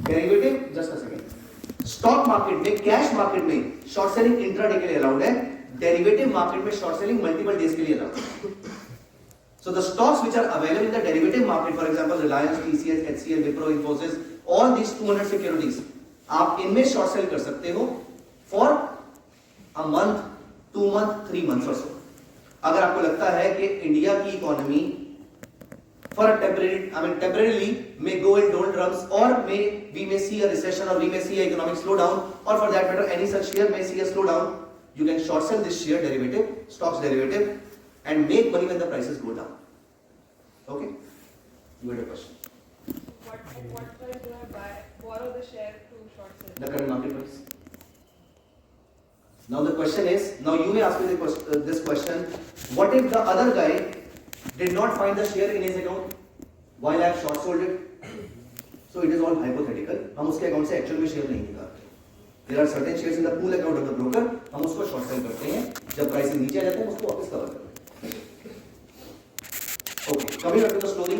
Derivative, just a second, stock market में, cash market में short selling intraday के लिए अलाउड है, डेरिवेटिव मार्केट में शॉर्ट सेलिंग मल्टीपल डेज के लिए अलाउड है. So the stocks which are available in the derivative market, for example, Reliance, TCS, HCL, Wipro, Infosys, all these 200 securities, आप इनमें short cell कर सकते हो for a month, 2 month, 3 months और सो. अगर आपको लगता है कि इंडिया की economy for a temporarily may go in doldrums, or we may see a recession, or we may see an economic slowdown, or for that matter any such share may see a slowdown, you can short sell this share derivative, stocks derivative, and make money when the prices go down. Okay, you had a question. What price do I borrow the share to short sell? The current market price. Now the question is, now you may ask me this question, what if the other guy did not find the share in his account while I have short sold it? So it is all hypothetical. हम उसके account से actual में share नहीं निकालते. There are certain shares in the pool account of the broker, हम उसको short cell करते हैं, जब प्राइस नीचे आ जाते हैं उसको वापस कवर करते हैं. Okay, coming back to the story.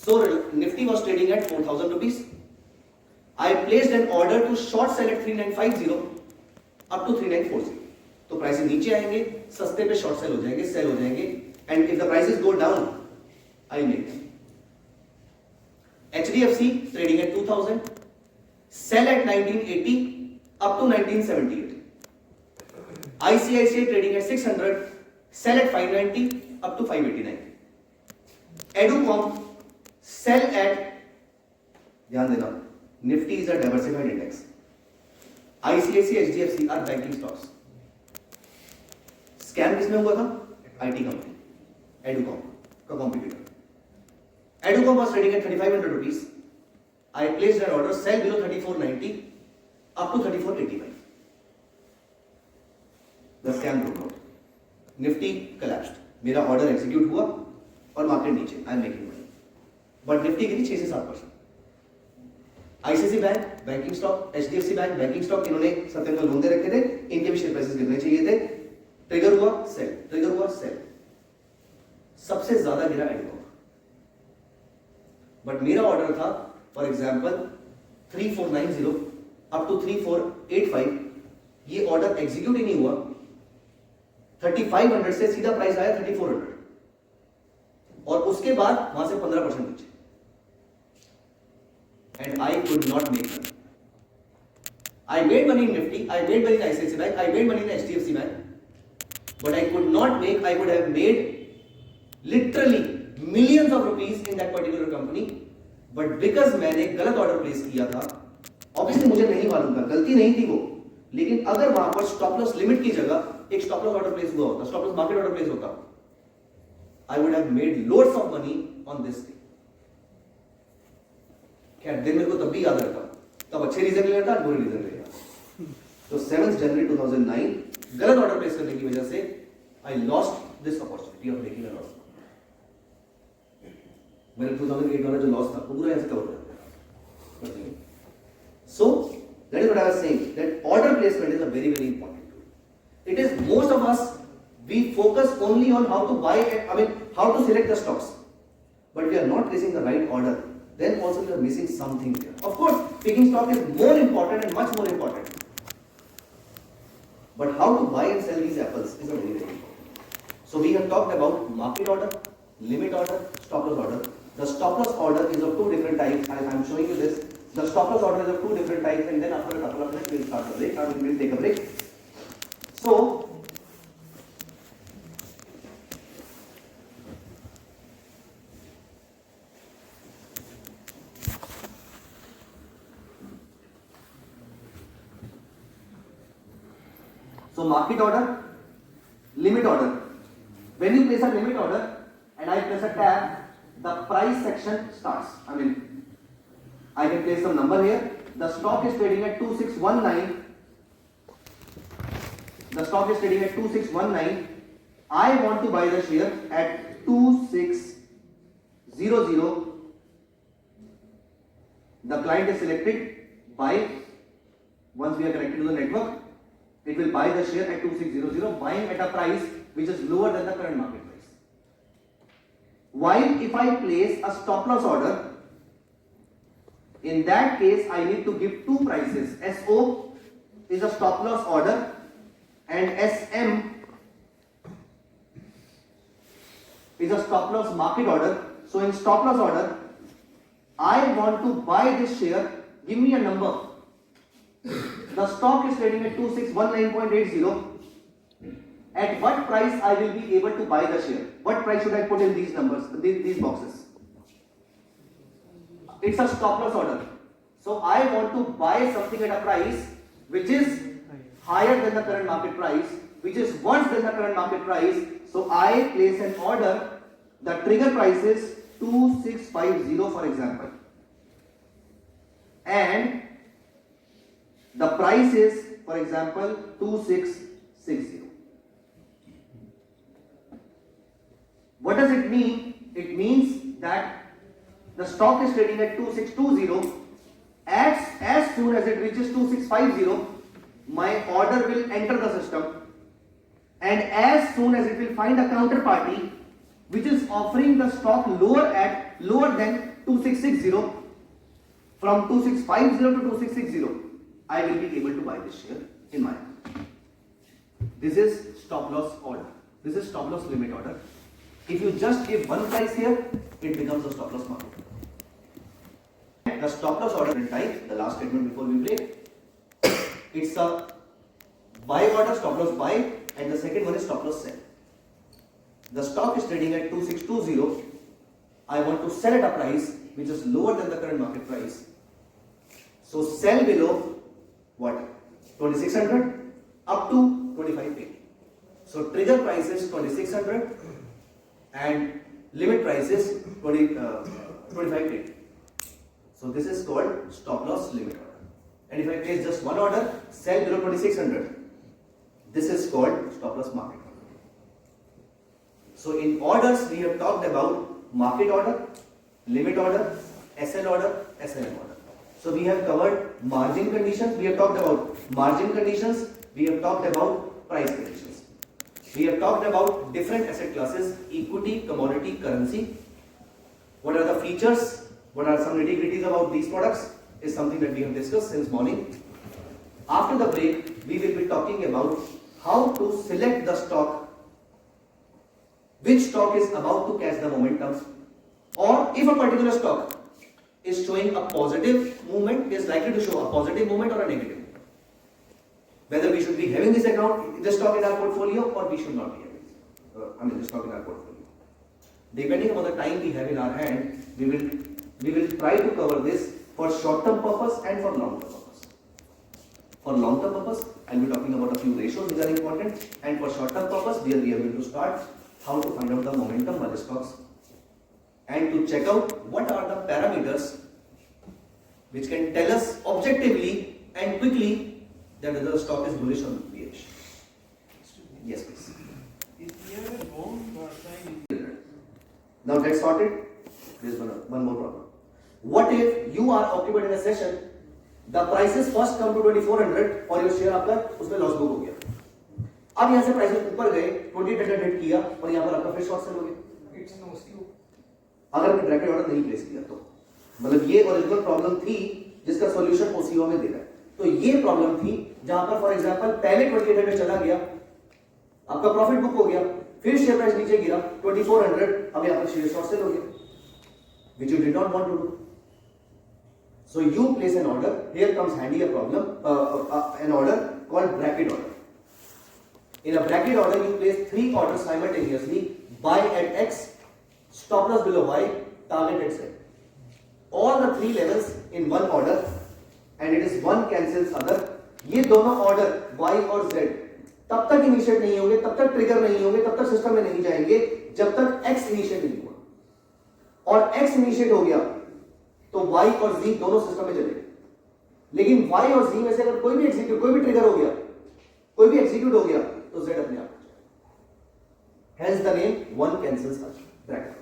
So Nifty was trading at 4,000 rupees. I placed an order to short sell at 3950 up to 3940. तो प्राइस नीचे आएंगे, सस्ते पे शॉर्ट सेल हो जाएंगे, सेल हो जाएंगे, and if the prices go down, I make. HDFC trading at 2000, sell at 1980 up to 1978. ICICI trading at 600, sell at 590 up to 589. Educom, sell at, ध्यान देना, Nifty is a diversified index. ICICI, HDFC are banking stocks. Scam किसमें हुआ था? IT company, Educom का competitor. Educom was trading at 3,500 rupees. I placed an order, sell below 3,490 up to 3,485. The scam broke out. Nifty collapsed. मेरा order execute हुआ और market नीचे. I am making money. But Nifty गिरी 6 से 7%. ICICI bank banking stock, HDFC bank banking stock, इन्होंने Satyam loan दे रखे थे, इनके भी शेयर प्राइसेस गिरने चाहिए थे. ट्रिगर हुआ सेल, ट्रिगर हुआ सेल. सबसे ज्यादा गिरा एडुकॉम. बट मेरा ऑर्डर था फॉर एग्जांपल 3490 अप टू 3485. ये ऑर्डर एग्जीक्यूट ही नहीं हुआ. 3500 से सीधा प्राइस आया 3400 और उसके बाद वहां से 15% नीचे. And I could not make money. I made money in Nifty, I made money in ICICI Bank, I made money in HDFC Bank, but I could not make, I would have made literally millions of rupees in that particular company, but because मैंने गलत order place किया था, obviously मुझे नहीं मालूम था, गलती नहीं थी वो, लेकिन अगर वहां पर स्टॉप लॉस लिमिट की जगह एक स्टॉप लॉस ऑर्डर प्लेस हुआ होता, stop loss market order place होता, I would have made loads of money on this thing. खैर दिन मेरे को तब भी याद रहता, तब अच्छे रीजन ले लेता, बुरे रीजन ले लेता. तो 7 जनवरी 2009 गलत ऑर्डर प्लेस करने की वजह से I lost this opportunity of making a loss. मेरे 2008 वाला जो लॉस था वो पूरा ऐसे कवर हो जाता है. So that is what I was saying, that order placement is a very very important tool. It is most of us we focus only on how to buy, how to select the stocks, but we are not placing the right order. Then also we are missing something there. Of course, picking stock is more important and much more important, but how to buy and sell these apples is a very very important. So we have talked about market order, limit order, stop loss order. The stop loss order is of 2 different types. I am showing you this. The stop loss order is of 2 different types, and then after a couple of minutes we will start the break, and we will take a break. So market order, limit order. When you place a limit order and I press a tab, the price section starts. I can place some number here. The stock is trading at 2619. The stock is trading at 2619. I want to buy the share at 2600. The client is selected. Buy. Once we are connected to the network, it will buy the share at 2600, buying at a price which is lower than the current market price. While if I place a stop loss order In that case, I need to give two prices. SO is a stop loss order and SM is a stop loss market order. So in stop loss order, I want to buy this share. Give me a number. The stock is trading at 2619.80. At what price I will be able to buy the share? What price should I put in these numbers, these boxes? It's a stop loss order. So I want to buy something at a price which is higher than the current market price, which is worse than the current market price. So I place an order. The trigger price is 2650, for example. And the price is, for example, 2660. What does it mean? It means that the stock is trading at 2620. As soon as it reaches 2650, my order will enter the system. And as soon as it will find a counterparty which is offering the stock lower than 2660, from 2650 to 2660, I will be able to buy this share in my account. This is stop loss order. This is stop loss limit order. If you just give one price here, it becomes a stop loss market. The stop loss order type, the last statement before we break, it's a buy order, stop loss buy, and the second one is stop loss sell. The stock is trading at 2620. I want to sell at a price which is lower than the current market price. So sell below what? 2600 up to 2580. So trigger price is 2600 and limit price is 2580. So this is called stop loss limit order. And if I place just one order, sell below 2600, this is called stop loss market order. So in orders, we have talked about market order, limit order, SL order, SLM order. So we have covered margin conditions, we have talked about margin conditions, we have talked about price conditions. We have talked about different asset classes, equity, commodity, currency. What are the features? What are some nitty-gritties about these products is something that we have discussed since morning. After the break, we will be talking about how to select the stock, which stock is about to catch the momentum, or if a particular stock is showing a positive movement, is likely to show a positive movement or a negative. Whether we should be having this stock in our portfolio or we should not be having this stock in our portfolio. Depending on the time we have in our hand, we will try to cover this for short-term purpose and for long-term purpose. For long-term purpose, I will be talking about a few ratios which are important, and for short-term purpose, we are going to start how to find out the momentum by the stocks and to check out what are the parameters which can tell us objectively and quickly that whether the stock is bullish or bearish. Yes, please. Now get started. There is one more problem. What if you are occupied in a session, the prices first come to 2400 और your share आपका उसमें loss book हो गया. अब यहाँ से prices ऊपर गए, 2800 हिट किया और यहाँ पर आपका फिर शॉर्ट सेल हो गया. अगर आपने ब्रैकेट ऑर्डर नहीं प्लेस किया तो मतलब ये ओरिजिनल प्रॉब्लम थी जिसका सॉल्यूशन ओसीओ में दे रहा है. तो ये प्रॉब्लम थी जहां पर फॉर एग्जांपल पहले 2800 चला गया, आपका प्रॉफिट बुक हो गया, फिर शेयर प्राइस नीचे गिरा 2400, अब यहाँ पर शेयर शॉर्ट सेल हो गया, which you did not want to do. So you place an order. Here comes handy a problem, an order called bracket order. In a bracket order, you place 3 orders simultaneously: buy at X, stop loss below Y, target at Z. All the 3 levels in one order, and it is one cancels other. ये दोनों order Y और Z तब तक initiate नहीं होंगे, तब तक trigger नहीं होंगे, तब तक सिस्टम में नहीं जाएंगे जब तक X इनिशिएट नहीं हुआ. और X इनिशिएट हो गया तो Y और Z दोनों सिस्टम में चलेंगे. लेकिन Y और Z में से अगर कोई भी ट्रिगर हो गया, कोई भी एग्जीक्यूट हो गया तो Z अपने आप. Hence the name one cancels other bracket.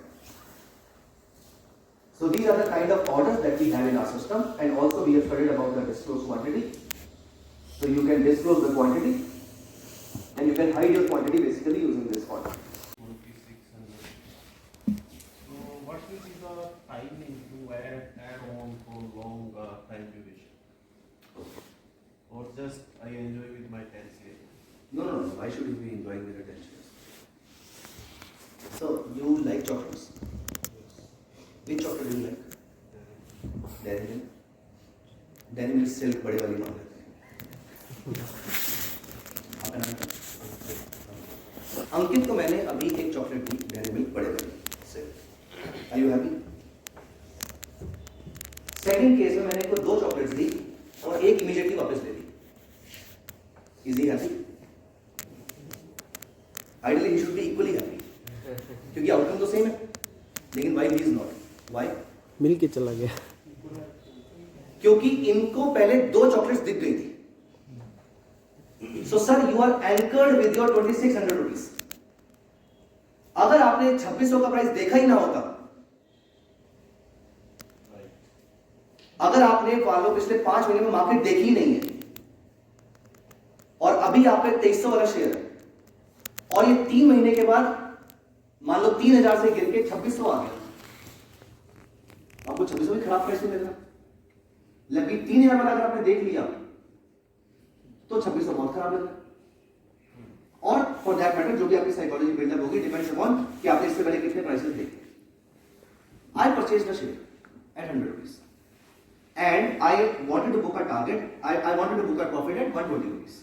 So these are the kind of orders that we have in our system, and also we have studied about the disclosed quantity. So you can disclose the quantity and you can hide your quantity basically using this order. 2600. So what will be the timing to add on for long time duration. Or just I enjoy with my 10 shares. No. Why should you be enjoying with your 10 shares? So, you like chocolates. Which chocolate do you like? Dairy Milk. Dairy Milk silk बड़े वाली मांग लेते हैं. आपका नाम क्या? अंकित को मैंने अभी एक चॉकलेट दी, Dairy Milk बड़े वाली silk. Are you happy? Second case में मैंने इसको 2 चॉकलेट्स दी और एक इमीडिएटली वापस ले दी. Is he happy? Ideally he should be equally happy. क्योंकि आउटकम तो सेम है. लेकिन why he is not? Why? मिल के चला गया. क्योंकि इनको पहले 2 चॉकलेट्स दिख गई थी. So sir, you are anchored with your 2600 rupees. अगर आपने 2600 का प्राइस देखा ही ना होता, अगर आपने मान लो पिछले 5 महीने में मार्केट देखी ही नहीं है और अभी आपका 2300 वाला शेयर है और ये 3 महीने के बाद मान लो 3000 से गिर के 2600 आ गया, आपको 2600 में खराब प्राइस मिलेगा. लगी 3000 वाला अगर आपने देख लिया तो 2600 बहुत खराब लग रहा है. और फॉर दैट मैटर जो भी आपकी साइकोलॉजी बिल्डअप होगी डिपेंड्स अपॉन कि आपने इससे पहले कितने प्राइसेस देखे. I purchase the share eight 100 rupees and I wanted to book a target. I wanted to book a profit at 120 rupees.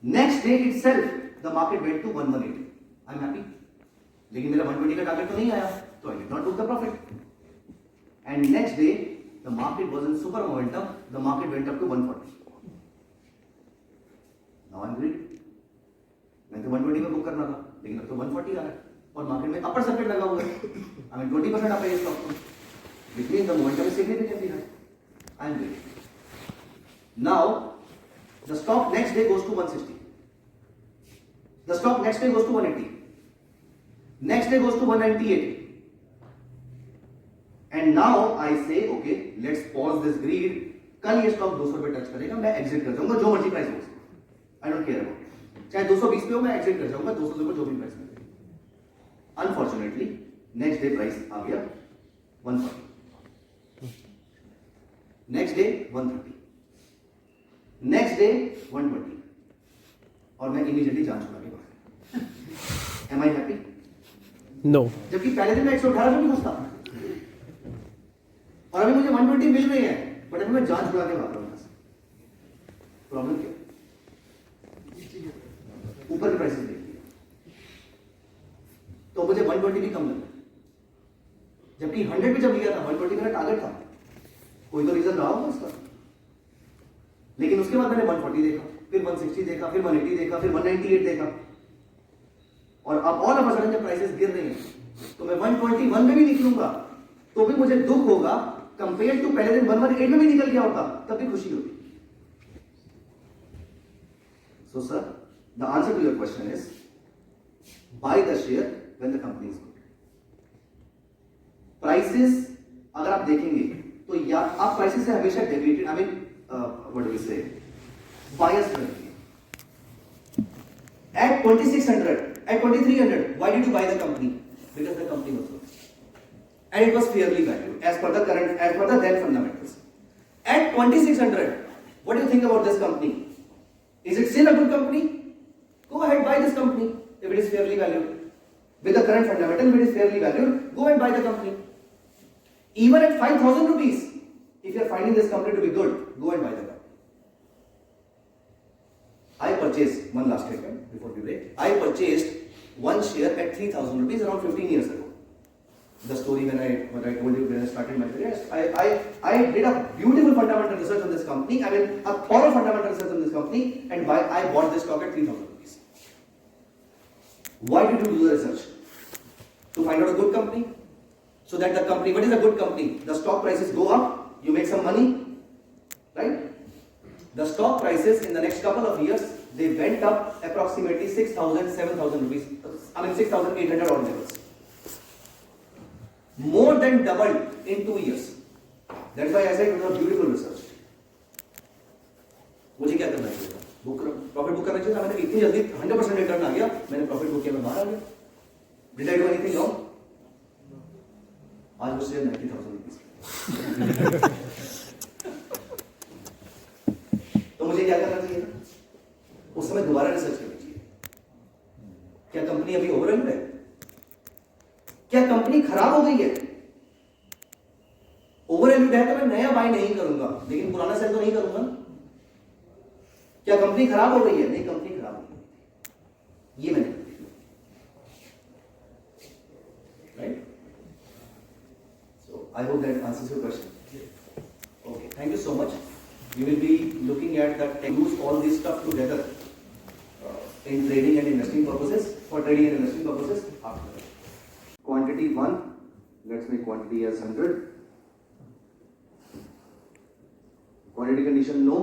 Next day itself the market went to 1180. I'm happy. लेकिन मेरा 120 का target तो नहीं आया, तो I did not book the profit. And next day the market was in super momentum. The market went up to 140. Now I'm greedy. मैं तो 120 में बुक करना था, लेकिन अब तो 140 आ रहा है और मार्केट में अपर सर्किट लगा हुआ है. I mean 20% आप ये स्टॉक को, which means the momentum is significantly high. I'm greedy. Now the stock next day goes to 160. The stock next day goes to 180. Next day goes to 198. And now I say, okay, let's pause this greed. कल ये stock 200 रुपए touch करेगा, मैं exit कर जाऊंगा जो मर्जी price हो. आई डोंट केयर अबाउट, चाहे 220 पे हो मैं एग्जिट कर जाऊंगा 200 रुपए जो भी प्राइस मिले. अनफॉर्चुनेटली नेक्स्ट डे प्राइस आ गया 140. Next day 130. नेक्स्ट डे 120 और मैं इमीडिएटली जान छुड़ा के बाहर. एम आई हैप्पी? नो. जबकि पहले दिन मैं 118 पे भी घुसता और अभी मुझे 120 मिल रही है, बट अभी मैं जान छुड़ा के भाग रहा हूं. प्रॉब्लम क्या? ऊपर के प्राइसेस देखिए तो मुझे 120 भी कम लगा, जबकि 100 पे जब लिया था 120 मेरा टारगेट था. कोई तो रीजन रहा होगा उसका. लेकिन उसके बाद मैंने 140 देखा, फिर 160 देखा, फिर 180 देखा, फिर 198 देखा और अब ऑल ऑफ अ सडन जब प्राइसेस गिर रही हैं तो मैं 121 में भी निकलूंगा तो भी मुझे दुख होगा कंपेयर टू पहले दिन 118 में भी निकल गया होता तब भी खुशी होती. So sir, the answer to your question is buy the share when the company is good. Prices अगर आप देखेंगे तो या आप प्राइसेस से हमेशा deviated, I mean what do we say, bias करेंगे. At 2600, at 2300, why did you buy the company? Because the company was good and it was fairly valued as per the then fundamentals. At 2600, what do you think about this company? Is it still a good company? Go ahead, buy this company if it is fairly valued. With the current fundamental, if it is fairly valued, go and buy the company. Even at 5,000 rupees, if you are finding this company to be good, go and buy the company. I purchased, one last statement before we break, I purchased one share at 3,000 rupees around 15 years ago. The story when I told you when I started my career, I did a beautiful fundamental research on this company. I mean, a thorough fundamental research on this company, and why I bought this stock at 3,000 rupees. Why did you do the research? To find out a good company, so that the company, what is a good company? The stock prices go up, you make some money, right? The stock prices in the next couple of years, they went up approximately 6,000, 7,000 rupees. I mean 6,800 odd levels. More than doubled in 2 years. That's why I said it was a beautiful research. मुझे क्या करना चाहिए था? Profit book करना चाहिए था. मैंने इतनी जल्दी 100% रिटर्न आ गया, मैंने प्रॉफिट बुक किया, मैं बाहर आ गया. Did I do anything wrong? आज वो शेयर 90,000 रुपीज. खराब हो गई है, ओवर वैल्यूड है, तो मैं नया बाय नहीं करूंगा, लेकिन पुराना सेल तो नहीं करूंगा। क्या कंपनी खराब हो गई है? नहीं, कंपनी खराब हो गई, ये मैंने right. So I hope that answers your question. Okay, thank you so much. We will be looking at that, use all this stuff together in trading and investing purposes, for trading and investing purposes after that. Quantity 1, let's make quantity as 100. Quantity condition no.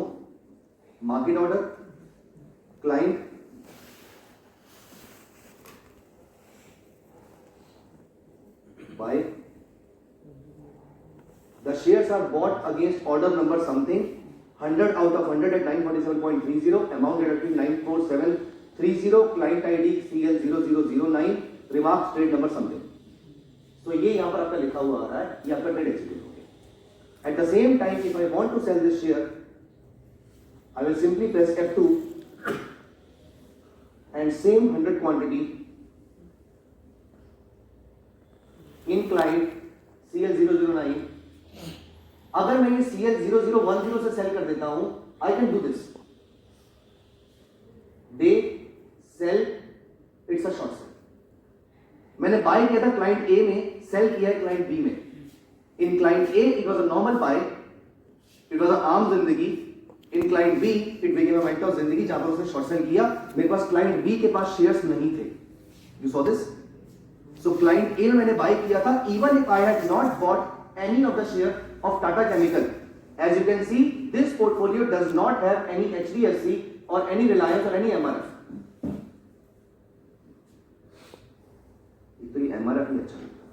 Market order, client, buy. The shares are bought against order number something, 100 out of 100 at 947.30, amount at 94730, client ID CL0009, remarks trade number something. So ये यहाँ पर आपका लिखा हुआ आ रहा है, ये आपका ट्रेड एग्जीक्यूट हो गया. At the same time, if I want to sell this share, I will simply press F2 and same 100 quantity in client CL009. अगर मैं ये CL0010 से सेल कर देता हूं, I can do this. They sell, it's a short sell. मैंने buy किया था क्लाइंट ए में, सेल किया है क्लाइंट बी में. In client A it was a normal buy, it was a आम जिंदगी. In client B it became a white of जिंदगी, जहां पर उसने शॉर्ट सेल किया. मेरे पास क्लाइंट बी के पास शेयर्स नहीं थे. You saw this. So client A में मैंने बाय किया था, even if I had not bought any of the share of Tata Chemical. As you can see, this portfolio does not have any HDFC or any Reliance or any MRF. इतनी MRF नहीं अच्छा लगता.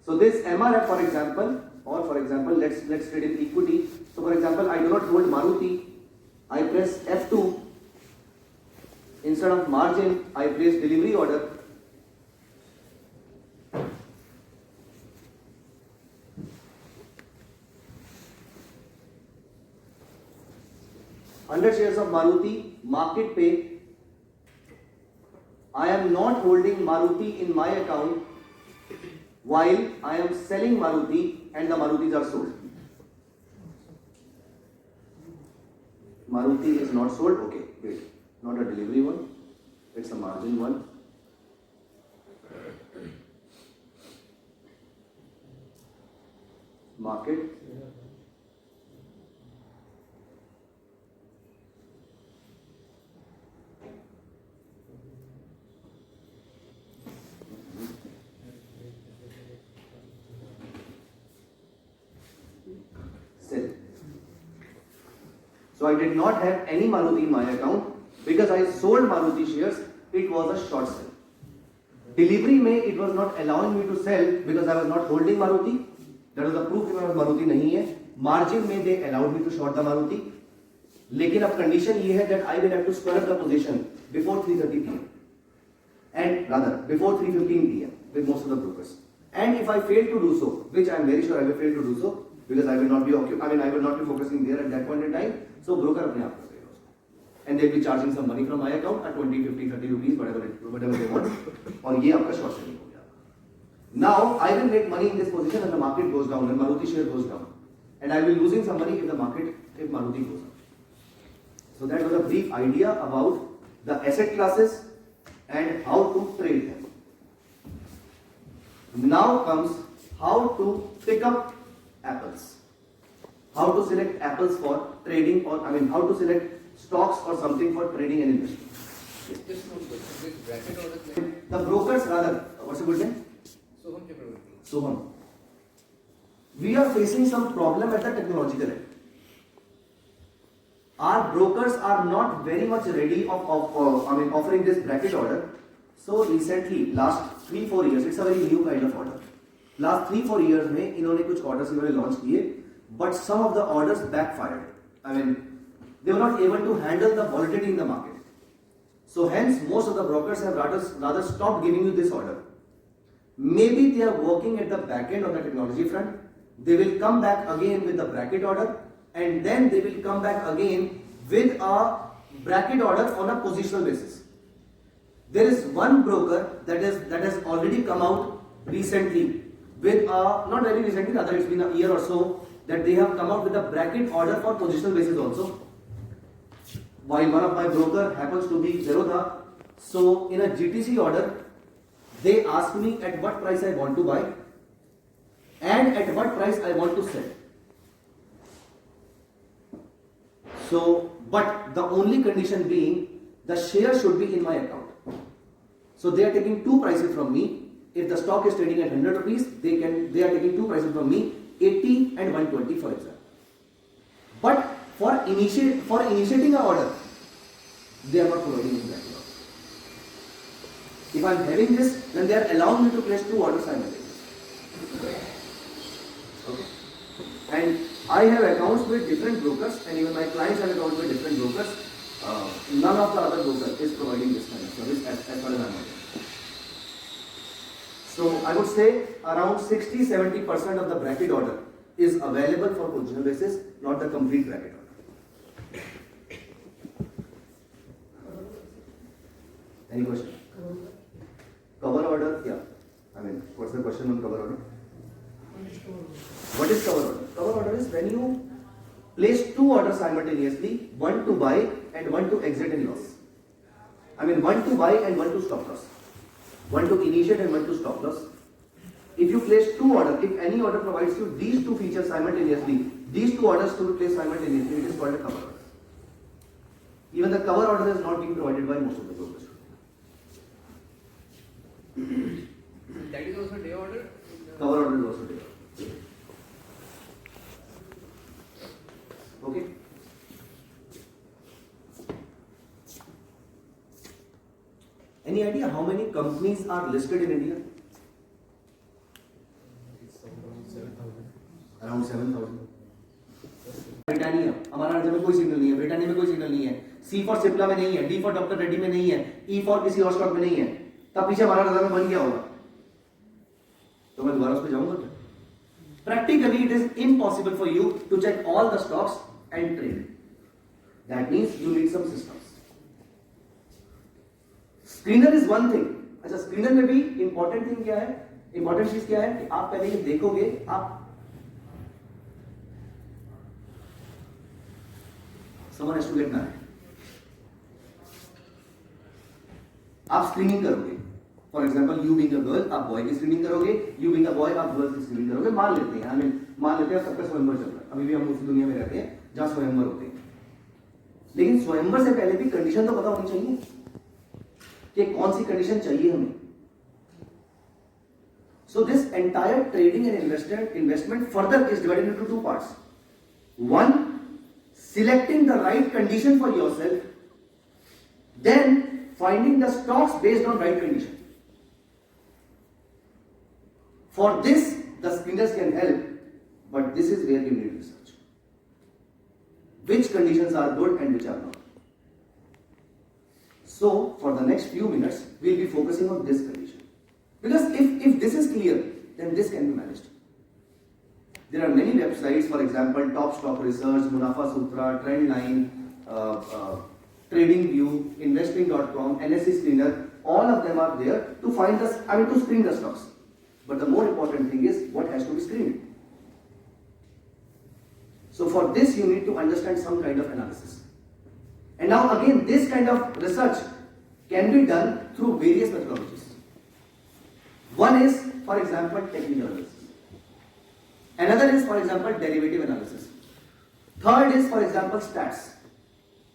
So this MRF, for example, let's trade in equity. So for example, I do not hold Maruti. I press F2. Instead of margin, I place delivery order. 100 shares of Maruti, market pay. I am not holding Maruti in my account while I am selling Maruti and the Marutis are sold. Maruti is not sold. Okay, wait. Not a delivery one. It's a margin one. Market. So I did not have any Maruti in my account because I sold Maruti shares. It was a short sell. Delivery में it was not allowing me to sell because I was not holding Maruti. That was the proof कि मेरे पास Maruti नहीं है. Margin में they allowed me to short the Maruti. लेकिन अब condition ये है that I will have to square up the position before 3:30 p.m. and rather before 3:15 p.m. with most of the brokers. And if I fail to do so, which I am very sure I will fail to do so, because I will not be I will not be focusing there at that point in time. So broker अपने आप कर देगा उसको, and they will be charging some money from my account at 20, 50, 30 rupees, whatever they want. और ये आपका short selling हो गया. Now I will make money in this position when the market goes down, when Maruti share goes down, and I will losing some money if Maruti goes up. So that was a brief idea about the asset classes and how to trade them. Now comes how to pick up apples. How to select apples for trading, or how to select stocks or something for trading and investing. Just one question. With bracket orders, The brokers rather, what's a good name? Soham Chakraborty. Soham. We are facing some problem at the technological end. Our brokers are not very much ready of offering this bracket order. So recently, last 3-4 years, it's a very new kind of order. Last 3-4 years में इन्होंने कुछ orders इन्होंने launch किए, but some of the orders backfired. They were not able to handle the volatility in the market. So hence, most of the brokers have rather stopped giving you this order. Maybe they are working at the back end of the technology front. They will come back again with the bracket order, and then they will come back again with a bracket order on a positional basis. There is one broker that has already come out recently with not very recently, rather it's been a year or so, that they have come out with a bracket order for positional basis also. While one of my broker happens to be Zerodha, so in a GTC order, they ask me at what price I want to buy and at what price I want to sell. So, but the only condition being the share should be in my account. So they are taking two prices from me. If the stock is trading at 100 rupees, they are taking two prices from me, 80 and 120 for example. But for initiating an order, they are not providing me that order. If I am having this, then they are allowing me to place two orders simultaneously. Okay. And I have accounts with different brokers, and even my clients have accounts with different brokers. None of the other brokers is providing this kind of service as far as I am aware. So I would say around 60-70% of the bracket order is available for positional basis, not the complete bracket order. Any question? Cover order? Yeah. I mean, what's the question on cover order? What is cover order? Cover order is when you place two orders simultaneously, one to buy and one to exit in loss. I mean, one to buy and one to stop loss. One to initiate and one to stop loss. If you place two orders, if any order provides you these two features simultaneously, these two orders to be placed simultaneously, it is called a cover order. Even the cover order is not being provided by most of the brokers. That is also day order? Cover order is also there. Okay. Any idea how many companies are listed in India? Around 7,000. Britannia, हमारा राज्य में कोई signal नहीं है, Britannia में कोई signal नहीं है, C फॉर सिप्ला में नहीं है, D फॉर डॉक्टर रेड्डी में नहीं है, E फॉर किसी और स्टॉक में नहीं है, तब पीछे हमारा राज्य में बन गया होगा, तो मैं दोबारा उस पर जाऊंगा क्या? Practically, it is impossible for you to check all the stocks and trade. That means you need some systems. Screener is one thing. अच्छा, screener में भी important thing क्या है? Important चीज क्या है कि आप पहले ये देखोगे, आप someone has to get married. आप स्क्रीनिंग करोगे. For example, you being a girl, आप बॉय की स्क्रीनिंग करोगे, यू बीइंग अ बॉय, आप गर्ल की स्क्रीनिंग करोगे. मान लेते हैं, मान लेते हैं सबका स्वयंवर चल रहा है. अभी भी हम उसी दुनिया में रहते हैं जहां स्वयंवर होते हैं. लेकिन स्वयंवर से पहले भी कंडीशन तो पता होनी चाहिए कि कौन सी कंडीशन चाहिए हमें. So this entire trading and investment further is divided into two parts. One, selecting the right condition for yourself, then finding the stocks based on right condition. For this, the screeners can help, but this is where you need research. Which conditions are good and which are not. So, for the next few minutes, we'll be focusing on this condition. Because if this is clear, then this can be managed. There are many websites, for example, Top Stock Research, Munafa Sutra, Trendline, TradingView, Investing.com, NSE Screener. All of them are there to find to screen the stocks. But the more important thing is what has to be screened. So for this, you need to understand some kind of analysis. And now again, this kind of research can be done through various methodologies. One is, for example, technical analysis. Another is, for example, derivative analysis. Third is, for example, stats.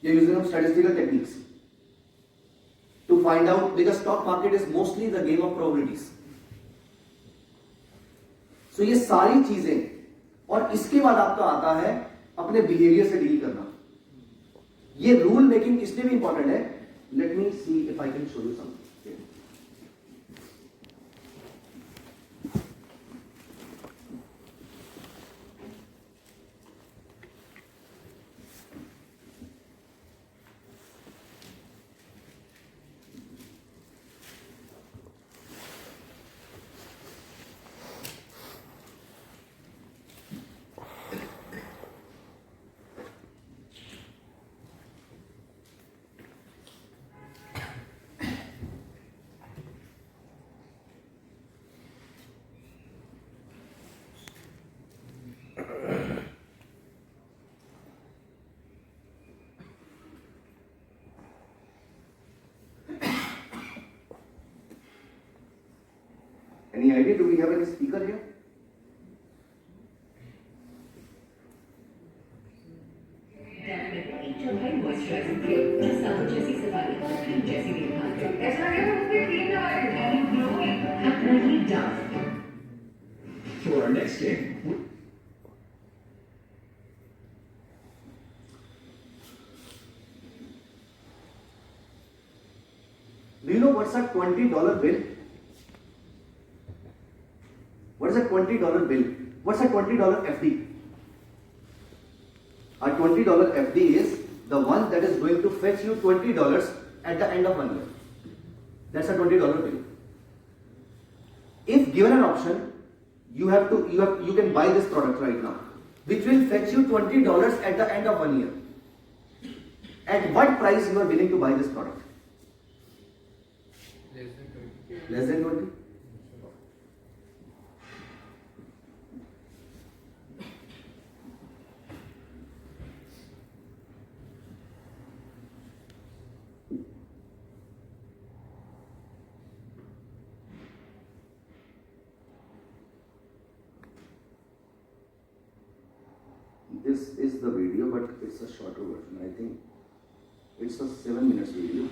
You're using some statistical techniques to find out, because stock market is mostly the game of probabilities. So ये सारी चीजें, और इसके बाद आपका आता है अपने बिहेवियर से डील करना. ये रूल मेकिंग इसलिए भी इंपॉर्टेंट है. Let me see if I can show you something. idea? Do we have any speaker here? चौथाई मॉइस्चराइजिंग क्रीम साबुन जैसी सफाई और क्रीम जैसी देखभाल ऐसा लगे मुझे क्रीम लगा अपना ही Daph For our next game, Do you know what's a $20 bill? What is a $20 bill? What's a $20 FD? A $20 FD is the one that is going to fetch you $20 at the end of 1 year. That's a $20 bill. If given an option, you can buy this product right now, which will fetch you $20 at the end of 1 year. At what price you are willing to buy this product? Less than 20? This is the video, but it's a shorter version. I think it's a 7 minutes video.